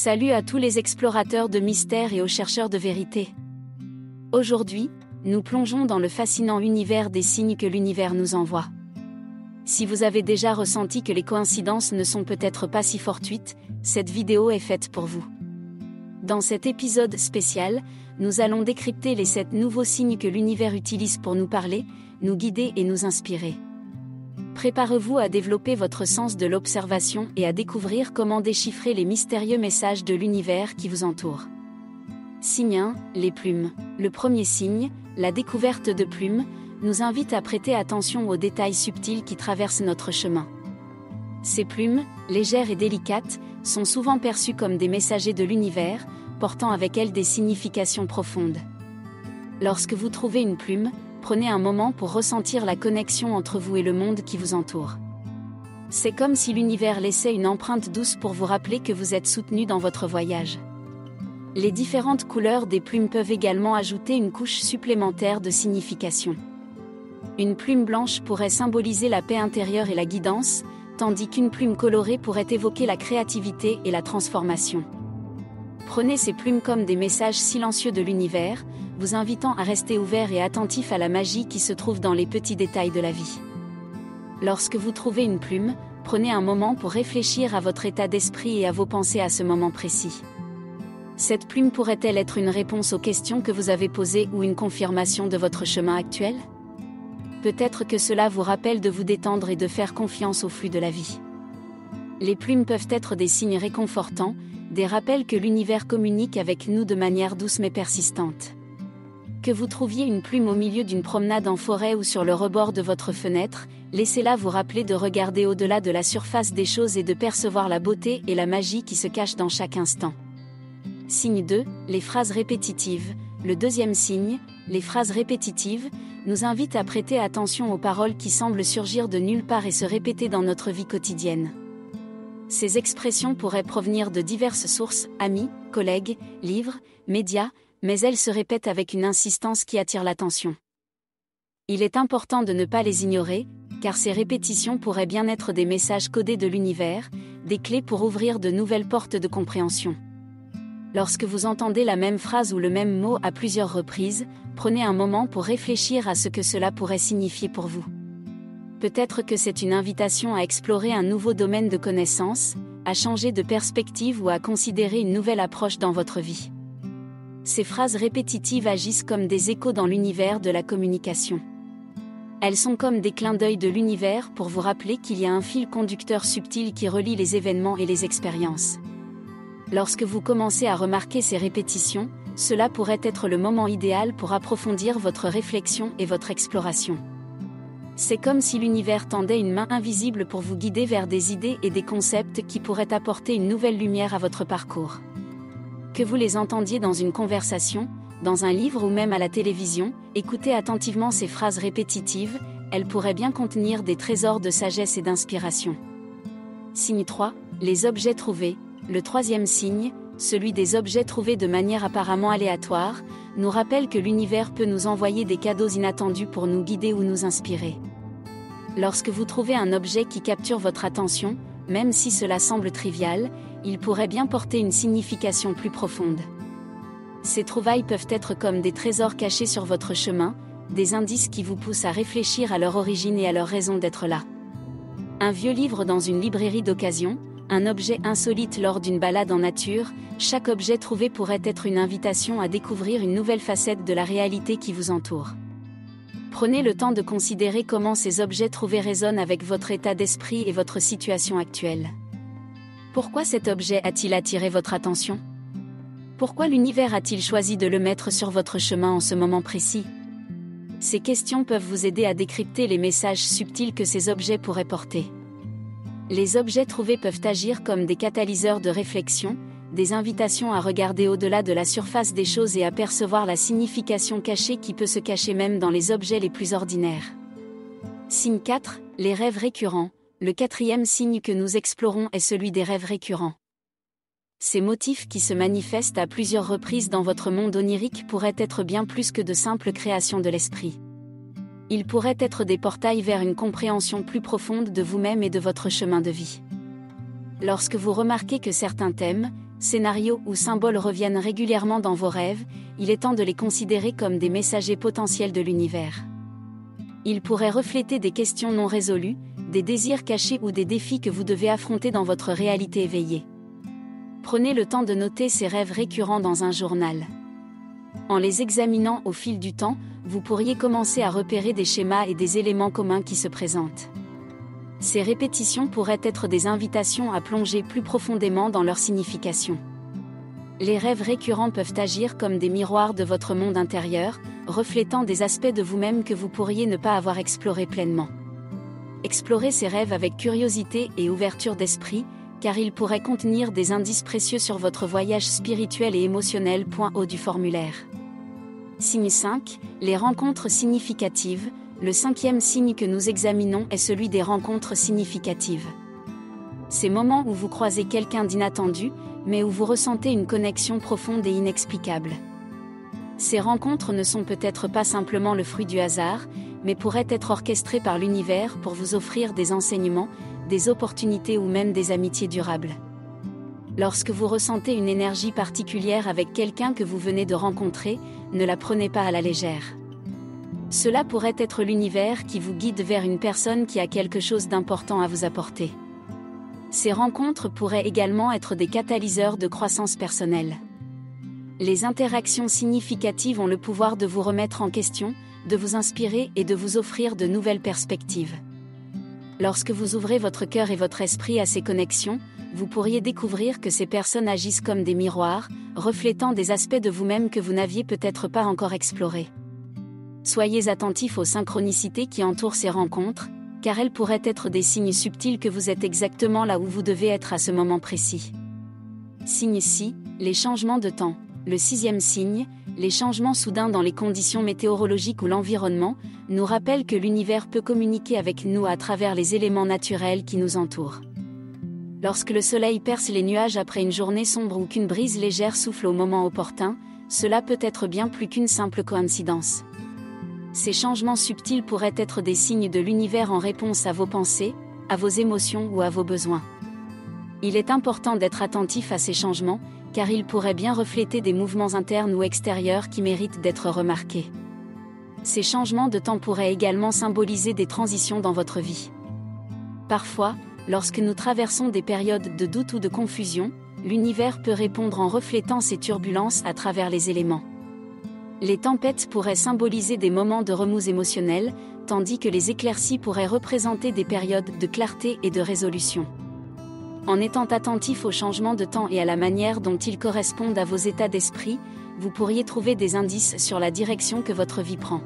Salut à tous les explorateurs de mystères et aux chercheurs de vérité. Aujourd'hui, nous plongeons dans le fascinant univers des signes que l'univers nous envoie. Si vous avez déjà ressenti que les coïncidences ne sont peut-être pas si fortuites, cette vidéo est faite pour vous. Dans cet épisode spécial, nous allons décrypter les 7 nouveaux signes que l'univers utilise pour nous parler, nous guider et nous inspirer. Préparez-vous à développer votre sens de l'observation et à découvrir comment déchiffrer les mystérieux messages de l'univers qui vous entoure. Signe 1, les plumes. Le premier signe, la découverte de plumes, nous invite à prêter attention aux détails subtils qui traversent notre chemin. Ces plumes, légères et délicates, sont souvent perçues comme des messagers de l'univers, portant avec elles des significations profondes. Lorsque vous trouvez une plume, prenez un moment pour ressentir la connexion entre vous et le monde qui vous entoure. C'est comme si l'univers laissait une empreinte douce pour vous rappeler que vous êtes soutenu dans votre voyage. Les différentes couleurs des plumes peuvent également ajouter une couche supplémentaire de signification. Une plume blanche pourrait symboliser la paix intérieure et la guidance, tandis qu'une plume colorée pourrait évoquer la créativité et la transformation. Prenez ces plumes comme des messages silencieux de l'univers, vous invitant à rester ouvert et attentif à la magie qui se trouve dans les petits détails de la vie. Lorsque vous trouvez une plume, prenez un moment pour réfléchir à votre état d'esprit et à vos pensées à ce moment précis. Cette plume pourrait-elle être une réponse aux questions que vous avez posées ou une confirmation de votre chemin actuel ? Peut-être que cela vous rappelle de vous détendre et de faire confiance au flux de la vie. Les plumes peuvent être des signes réconfortants, des rappels que l'univers communique avec nous de manière douce mais persistante. Que vous trouviez une plume au milieu d'une promenade en forêt ou sur le rebord de votre fenêtre, laissez-la vous rappeler de regarder au-delà de la surface des choses et de percevoir la beauté et la magie qui se cachent dans chaque instant. Signe 2, les phrases répétitives. Le deuxième signe, les phrases répétitives, nous invite à prêter attention aux paroles qui semblent surgir de nulle part et se répéter dans notre vie quotidienne. Ces expressions pourraient provenir de diverses sources, amis, collègues, livres, médias, mais elles se répètent avec une insistance qui attire l'attention. Il est important de ne pas les ignorer, car ces répétitions pourraient bien être des messages codés de l'univers, des clés pour ouvrir de nouvelles portes de compréhension. Lorsque vous entendez la même phrase ou le même mot à plusieurs reprises, prenez un moment pour réfléchir à ce que cela pourrait signifier pour vous. Peut-être que c'est une invitation à explorer un nouveau domaine de connaissances, à changer de perspective ou à considérer une nouvelle approche dans votre vie. Ces phrases répétitives agissent comme des échos dans l'univers de la communication. Elles sont comme des clins d'œil de l'univers pour vous rappeler qu'il y a un fil conducteur subtil qui relie les événements et les expériences. Lorsque vous commencez à remarquer ces répétitions, cela pourrait être le moment idéal pour approfondir votre réflexion et votre exploration. C'est comme si l'univers tendait une main invisible pour vous guider vers des idées et des concepts qui pourraient apporter une nouvelle lumière à votre parcours. Que vous les entendiez dans une conversation, dans un livre ou même à la télévision, écoutez attentivement ces phrases répétitives, elles pourraient bien contenir des trésors de sagesse et d'inspiration. Signe 3, les objets trouvés. Le troisième signe, celui des objets trouvés de manière apparemment aléatoire, nous rappelle que l'univers peut nous envoyer des cadeaux inattendus pour nous guider ou nous inspirer. Lorsque vous trouvez un objet qui capture votre attention, même si cela semble trivial, il pourrait bien porter une signification plus profonde. Ces trouvailles peuvent être comme des trésors cachés sur votre chemin, des indices qui vous poussent à réfléchir à leur origine et à leur raison d'être là. Un vieux livre dans une librairie d'occasion, un objet insolite lors d'une balade en nature, chaque objet trouvé pourrait être une invitation à découvrir une nouvelle facette de la réalité qui vous entoure. Prenez le temps de considérer comment ces objets trouvés résonnent avec votre état d'esprit et votre situation actuelle. Pourquoi cet objet a-t-il attiré votre attention ? Pourquoi l'univers a-t-il choisi de le mettre sur votre chemin en ce moment précis ? Ces questions peuvent vous aider à décrypter les messages subtils que ces objets pourraient porter. Les objets trouvés peuvent agir comme des catalyseurs de réflexion, des invitations à regarder au-delà de la surface des choses et à percevoir la signification cachée qui peut se cacher même dans les objets les plus ordinaires. Signe 4, les rêves récurrents. Le quatrième signe que nous explorons est celui des rêves récurrents. Ces motifs qui se manifestent à plusieurs reprises dans votre monde onirique pourraient être bien plus que de simples créations de l'esprit. Ils pourraient être des portails vers une compréhension plus profonde de vous-même et de votre chemin de vie. Lorsque vous remarquez que certains thèmes, scénarios ou symboles reviennent régulièrement dans vos rêves, il est temps de les considérer comme des messagers potentiels de l'univers. Ils pourraient refléter des questions non résolues, des désirs cachés ou des défis que vous devez affronter dans votre réalité éveillée. Prenez le temps de noter ces rêves récurrents dans un journal. En les examinant au fil du temps, vous pourriez commencer à repérer des schémas et des éléments communs qui se présentent. Ces répétitions pourraient être des invitations à plonger plus profondément dans leur signification. Les rêves récurrents peuvent agir comme des miroirs de votre monde intérieur, reflétant des aspects de vous-même que vous pourriez ne pas avoir explorés pleinement. Explorez ces rêves avec curiosité et ouverture d'esprit, car ils pourraient contenir des indices précieux sur votre voyage spirituel et émotionnel. Point haut du formulaire. Signe 5, les rencontres significatives. Le 5e signe que nous examinons est celui des rencontres significatives. Ces moments où vous croisez quelqu'un d'inattendu, mais où vous ressentez une connexion profonde et inexplicable. Ces rencontres ne sont peut-être pas simplement le fruit du hasard, mais pourraient être orchestrées par l'univers pour vous offrir des enseignements, des opportunités ou même des amitiés durables. Lorsque vous ressentez une énergie particulière avec quelqu'un que vous venez de rencontrer, ne la prenez pas à la légère. Cela pourrait être l'univers qui vous guide vers une personne qui a quelque chose d'important à vous apporter. Ces rencontres pourraient également être des catalyseurs de croissance personnelle. Les interactions significatives ont le pouvoir de vous remettre en question, de vous inspirer et de vous offrir de nouvelles perspectives. Lorsque vous ouvrez votre cœur et votre esprit à ces connexions, vous pourriez découvrir que ces personnes agissent comme des miroirs, reflétant des aspects de vous-même que vous n'aviez peut-être pas encore explorés. Soyez attentifs aux synchronicités qui entourent ces rencontres, car elles pourraient être des signes subtils que vous êtes exactement là où vous devez être à ce moment précis. Signe 6, les changements de temps. Le 6e signe, les changements soudains dans les conditions météorologiques ou l'environnement, nous rappellent que l'univers peut communiquer avec nous à travers les éléments naturels qui nous entourent. Lorsque le soleil perce les nuages après une journée sombre ou qu'une brise légère souffle au moment opportun, cela peut être bien plus qu'une simple coïncidence. Ces changements subtils pourraient être des signes de l'univers en réponse à vos pensées, à vos émotions ou à vos besoins. Il est important d'être attentif à ces changements, car ils pourraient bien refléter des mouvements internes ou extérieurs qui méritent d'être remarqués. Ces changements de temps pourraient également symboliser des transitions dans votre vie. Parfois, lorsque nous traversons des périodes de doute ou de confusion, l'univers peut répondre en reflétant ces turbulences à travers les éléments. Les tempêtes pourraient symboliser des moments de remous émotionnels, tandis que les éclaircies pourraient représenter des périodes de clarté et de résolution. En étant attentif aux changements de temps et à la manière dont ils correspondent à vos états d'esprit, vous pourriez trouver des indices sur la direction que votre vie prend.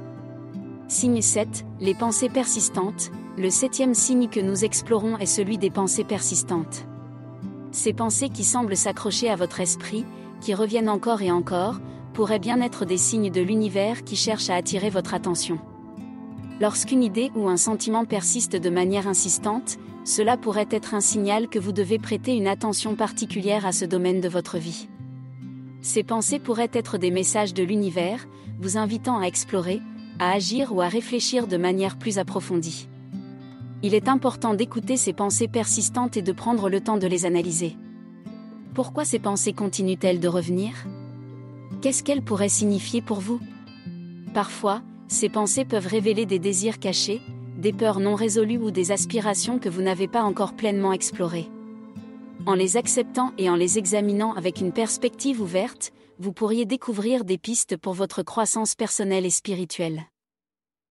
Signe 7, les pensées persistantes. Le 7e signe que nous explorons est celui des pensées persistantes. Ces pensées qui semblent s'accrocher à votre esprit, qui reviennent encore et encore, pourraient bien être des signes de l'univers qui cherchent à attirer votre attention. Lorsqu'une idée ou un sentiment persiste de manière insistante, cela pourrait être un signal que vous devez prêter une attention particulière à ce domaine de votre vie. Ces pensées pourraient être des messages de l'univers, vous invitant à explorer, à agir ou à réfléchir de manière plus approfondie. Il est important d'écouter ces pensées persistantes et de prendre le temps de les analyser. Pourquoi ces pensées continuent-elles de revenir ? Qu'est-ce qu'elles pourraient signifier pour vous ? Parfois, ces pensées peuvent révéler des désirs cachés, des peurs non résolues ou des aspirations que vous n'avez pas encore pleinement explorées. En les acceptant et en les examinant avec une perspective ouverte, vous pourriez découvrir des pistes pour votre croissance personnelle et spirituelle.